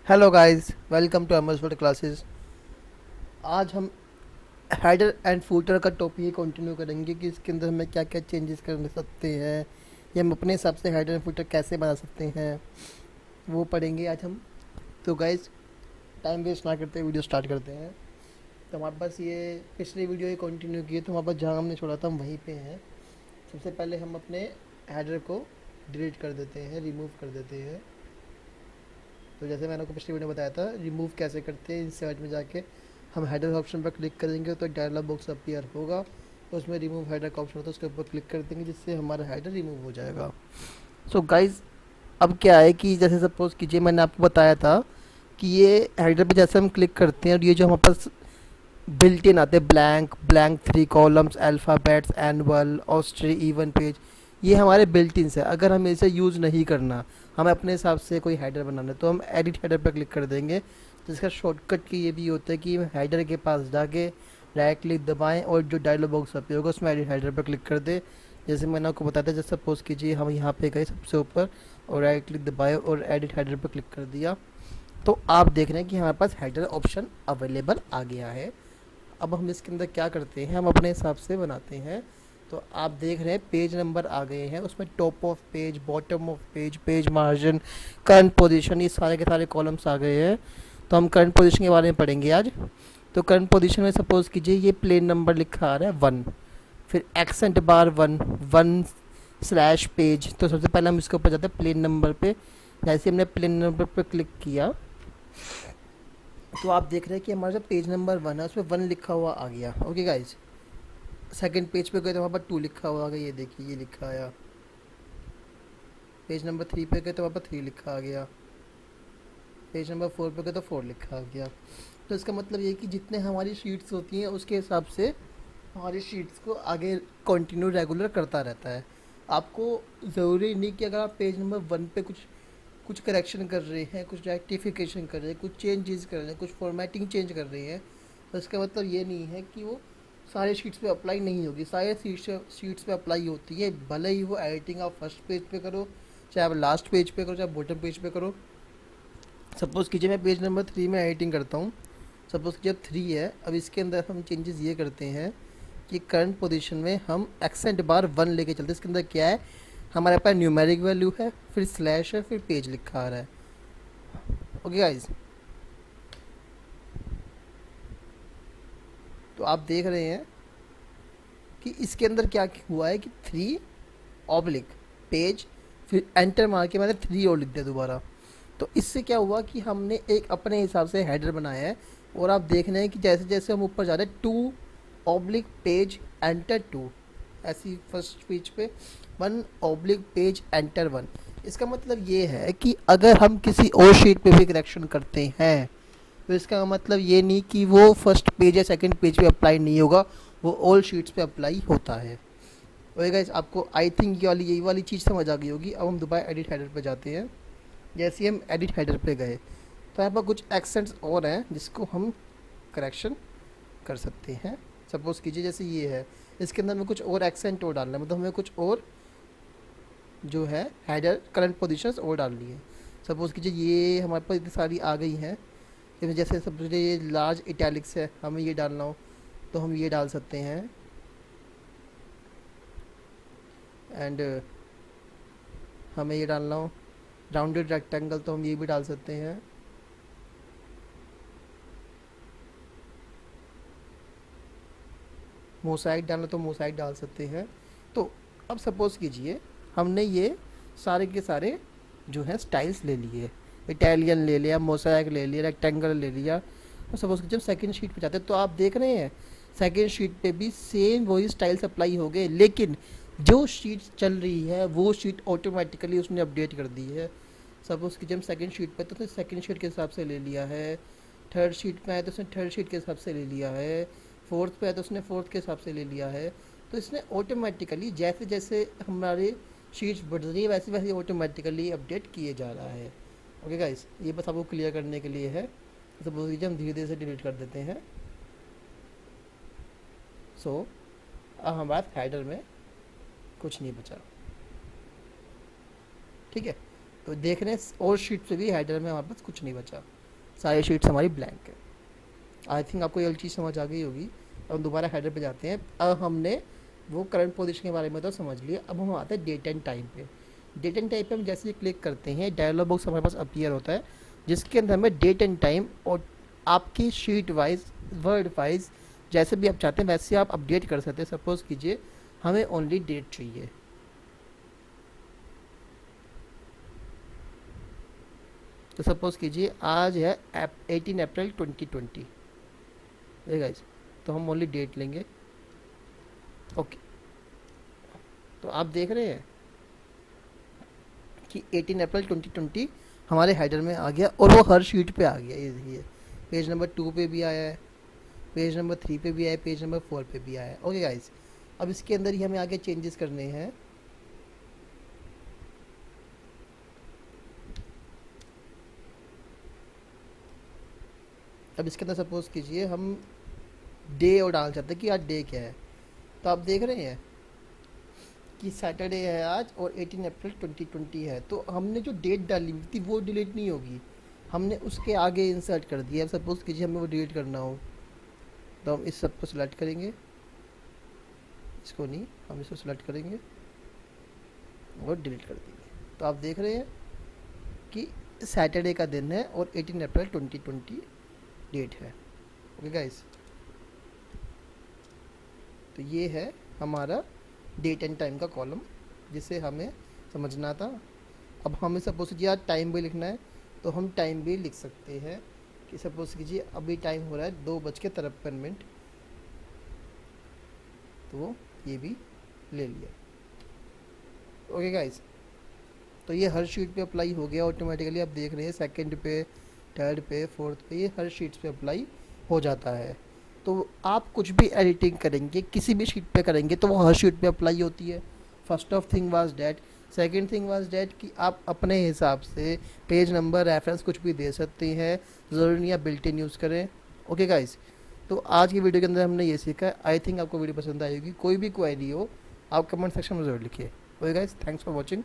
Hello guys, welcome to MS Word classes. आज हम header and footer का topic continue करेंगे कि इसके अंदर हमें क्या क्या चेंजेस कर सकते हैं या हम अपने हिसाब से हेडर एंड फूटर कैसे बना सकते हैं, वो पढ़ेंगे आज हम। तो गाइस, टाइम वेस्ट ना करते वीडियो स्टार्ट करते हैं। तो हमारे पास ये पिछली वीडियो ये कंटिन्यू की, तो हमारे पास जहाँ हमने छोड़ा था हम वहीं पे हैं। सबसे पहले हम अपने हेडर को डिलीट कर देते हैं, रिमूव कर देते हैं। तो जैसे मैंने आपको पिछली वीडियो में बताया था, रिमूव कैसे करते हैं, इंसर्ट में जाके हम हेडर ऑप्शन पर क्लिक करेंगे तो एक डायलॉग बॉक्स अपीयर होगा, तो उसमें रिमूव हेडर का ऑप्शन होता है, उसके ऊपर क्लिक कर देंगे जिससे हमारा हेडर रिमूव हो जाएगा। सो गाइज, अब क्या है कि जैसे सपोज कीजिए मैंने आपको बताया था कि ये हेडर पे जैसे हम क्लिक करते हैं और ये जो हमारे पास बिल्ट इन आते हैं blank blank 3 columns alphabets annual ऑस्ट्री इवन पेज, ये हमारे बिल्ट इन है। अगर हमें इसे यूज़ नहीं करना, हमें अपने हिसाब से कोई हेडर बनाना है, तो हम एडिट हेडर पर क्लिक कर देंगे। जिसका शॉर्टकट की ये भी होता है कि हेडर के पास जाके राइट क्लिक दबाएं और जो डायलॉग बॉक्स अपीयर होगा उसमें एडिट हेडर पर क्लिक कर दे। जैसे मैंने आपको बताया था, जैसे सपोज कीजिए हम यहाँ पे गए सबसे ऊपर और राइट क्लिक दबाए और एडिट हेडर पर क्लिक कर दिया, तो आप देख रहे हैं कि हमारे पास हेडर ऑप्शन अवेलेबल आ गया है। अब हम इसके अंदर क्या करते हैं, हम अपने हिसाब से बनाते हैं। तो आप देख रहे हैं पेज नंबर आ गए हैं, उसमें top of page, bottom of page, page margin, current position, ये सारे के सारे कॉलम्स आ गए हैं। तो हम करंट पोजीशन के बारे में पढ़ेंगे आज। तो करंट पोजीशन में सपोज कीजिए ये प्लेन नंबर लिखा आ रहा है 1, फिर एक्सेंट बार 1 1 स्लैश पेज। तो सबसे पहले हम इसके ऊपर जाते हैं प्लेन नंबर पे। जैसे हमने प्लेन नंबर पर क्लिक किया तो आप देख रहे हैं कि हमारा जो पेज नंबर 1 है उसमें 1 लिखा हुआ आ गया। ओके गाइज, सेकंड पेज पे गए तो वहाँ पर 2 लिखा हुआ आ गया, ये देखिए ये लिखा आया। पेज नंबर 3 पे गए तो वहाँ पर 3 लिखा आ गया। पेज नंबर 4 पे गए तो 4 लिखा आ गया। तो इसका मतलब ये है कि जितने हमारी शीट्स होती हैं उसके हिसाब से हमारी शीट्स को आगे कंटिन्यू रेगुलर करता रहता है। आपको ज़रूरी नहीं कि अगर आप पेज नंबर 1 पे कुछ कुछ करेक्शन कर रहे हैं, कुछ रेक्टिफिकेशन कर रहे हैं, कुछ चेंजेस कर रहे हैं, कुछ फॉर्मेटिंग चेंज कर रहे हैं, तो इसका मतलब ये नहीं है कि वो सारे शीट्स पे अप्लाई नहीं होगी। सारे शीट्स पे अप्लाई होती है, भले ही वो एडिटिंग आप फर्स्ट पेज पे करो, चाहे आप लास्ट पेज पे करो, चाहे बॉटम पेज पे करो। सपोज़ कीजिए मैं पेज नंबर 3 में एडिटिंग करता हूँ। सपोज़ कीजिए अब 3 है, अब इसके अंदर हम चेंजेस ये करते हैं कि करंट पोजीशन में हम एक्सेंट बार 1 लेके चलते हैं। इसके अंदर क्या है, हमारे पास न्यूमेरिक वैल्यू है, फिर स्लैश है, फिर पेज लिखा आ रहा है। ओके गाइज, तो आप देख रहे हैं कि इसके अंदर क्या हुआ है कि 3 ऑब्लिक पेज, फिर एंटर मार के मैंने 3 और लिख दिया दोबारा। तो इससे क्या हुआ कि हमने एक अपने हिसाब से हेडर बनाया है। और आप देख रहे हैं कि जैसे जैसे हम ऊपर जा रहे हैं 2 ऑब्लिक पेज एंटर 2, ऐसी फर्स्ट पेज पे 1 ऑब्लिक पेज एंटर 1। इसका मतलब ये है कि अगर हम किसी और शीट पे भी करेक्शन करते हैं तो इसका मतलब ये नहीं कि वो फर्स्ट पेज या सेकंड पेज पे अप्लाई नहीं होगा, वो ऑल शीट्स पे अप्लाई होता है। ओके गाइस, आपको आई थिंक यही वाली चीज़ समझ आ गई होगी। अब हम दोबारा एडिट हेडर पे जाते हैं। जैसे ही हम एडिट हेडर पे गए तो यहाँ पर कुछ एक्सेंट्स और हैं जिसको हम करेक्शन कर सकते हैं। सपोज़ कीजिए जैसे ये है, इसके अंदर में कुछ और एक्सेंट और डालना है, मतलब हमें कुछ और जो है हेडर करंट पोजीशंस और डालनी है। सपोज़ कीजिए ये हमारे पास इतनी सारी आ गई हैं, इसमें जैसे सब ये लार्ज इटैलिक्स है, हमें ये डालना हो तो हम ये डाल सकते हैं। एंड हमें ये डालना हो राउंडेड रेक्टेंगल तो हम ये भी डाल सकते हैं। मोसाइक डालना तो मोसाइक डाल सकते हैं। तो अब सपोज़ कीजिए हमने ये सारे के सारे जो है स्टाइल्स ले लिए, इटालियन ले लिया, मोसाइक ले लिया, रेक्टेंगल ले लिया। और सपोज़ कीजिए जब सेकंड शीट पे जाते हैं तो आप देख रहे हैं सेकंड शीट पे भी सेम वही स्टाइल्स अप्लाई हो गए, लेकिन जो शीट चल रही है वो शीट ऑटोमेटिकली उसने अपडेट कर दी है। सपोज़ कि जब सेकंड शीट पे तो सेकंड शीट के हिसाब से ले लिया है, थर्ड शीट पे आए तो उसने थर्ड शीट के हिसाब से ले लिया है, फोर्थ पे आए तो उसने फोर्थ के हिसाब से ले लिया है। तो इसने ऑटोमेटिकली जैसे जैसे हमारे शीट्स बढ़ रही है वैसे वैसे ऑटोमेटिकली अपडेट किए जा रहा है। ओके गाइस, ये बस आपको क्लियर करने के लिए है। सपोज कीजिए हम धीरे धीरे से डिलीट कर देते हैं। सो अब हमारे हेडर में कुछ नहीं बचा। ठीक है, तो देख रहे हैं और शीट पे भी हेडर में हमारे पास कुछ नहीं बचा। सारी शीट्स हमारी ब्लैंक है। आई थिंक आपको ये चीज़ समझ आ गई होगी। अब हम दोबारा हेडर पे जाते हैं। अब हमने वो करंट पोजीशन के बारे में तो समझ लिया, अब हम आते हैं डेट एंड टाइम पे। डेट एंड टाइम पे हम जैसे ही क्लिक करते हैं डायलॉग बॉक्स हमारे पास अपीयर होता है, जिसके अंदर हमें डेट एंड टाइम और आपकी शीट वाइज वर्ड वाइज जैसे भी आप चाहते हैं वैसे आप अपडेट कर सकते हैं। सपोज कीजिए हमें ओनली डेट चाहिए, तो सपोज कीजिए आज है 18 अप्रैल 2020, गाइस, तो हम ओनली डेट लेंगे। ओके, तो आप देख रहे हैं कि 18 अप्रैल 2020 हमारे हेडर में आ गया और वो हर शीट पे आ गया। ये देखिए पेज नंबर 2 पे भी आया है, पेज नंबर 3 पे भी आया है, पेज नंबर 4 पे भी आया है। ओके गाइस, अब इसके अंदर ही हमें आगे चेंजेस करने हैं। अब इसके अंदर सपोज कीजिए हम डे और डालना चाहते हैं कि आज डे क्या है, तो आप देख रहे हैं कि सैटरडे है आज और 18 अप्रैल 2020 है। तो हमने जो डेट डाली हुई थी वो डिलीट नहीं होगी, हमने उसके आगे इंसर्ट कर दिया। अब सपोज कीजिए हमें वो डिलीट करना हो तो हम इस सब को सिलेक्ट करेंगे, इसको नहीं, हम इसको सिलेक्ट करेंगे और डिलीट कर देंगे। तो आप देख रहे हैं कि सैटरडे का दिन है और 18 अप्रैल 2020 डेट है। ओके गाइस, तो ये है हमारा डेट एंड टाइम का कॉलम जिसे हमें समझना था। अब हमें सपोज कीजिए आज टाइम भी लिखना है तो हम टाइम भी लिख सकते हैं कि सपोज कीजिए अभी टाइम हो रहा है 2:53, तो ये भी ले लिया। ओके गाइस, तो ये हर शीट पे अप्लाई हो गया ऑटोमेटिकली। आप देख रहे हैं सेकंड पे, थर्ड पे, फोर्थ पे, ये हर शीट्स पे अप्लाई हो जाता है। तो आप कुछ भी एडिटिंग करेंगे किसी भी शीट पे करेंगे तो वो हर शीट पे अप्लाई होती है। First of thing was that. Second thing was that कि आप अपने हिसाब से पेज नंबर रेफरेंस कुछ भी दे सकते हैं, ज़रूरी नहीं आप बिल्ट इन यूज़ करें। ओके गाइस, तो आज की वीडियो के अंदर हमने ये सीखा। आई थिंक आपको वीडियो पसंद आएगी। कोई भी क्वेरी हो आप कमेंट सेक्शन में ज़रूर लिखिए। Okay guys, thanks for watching.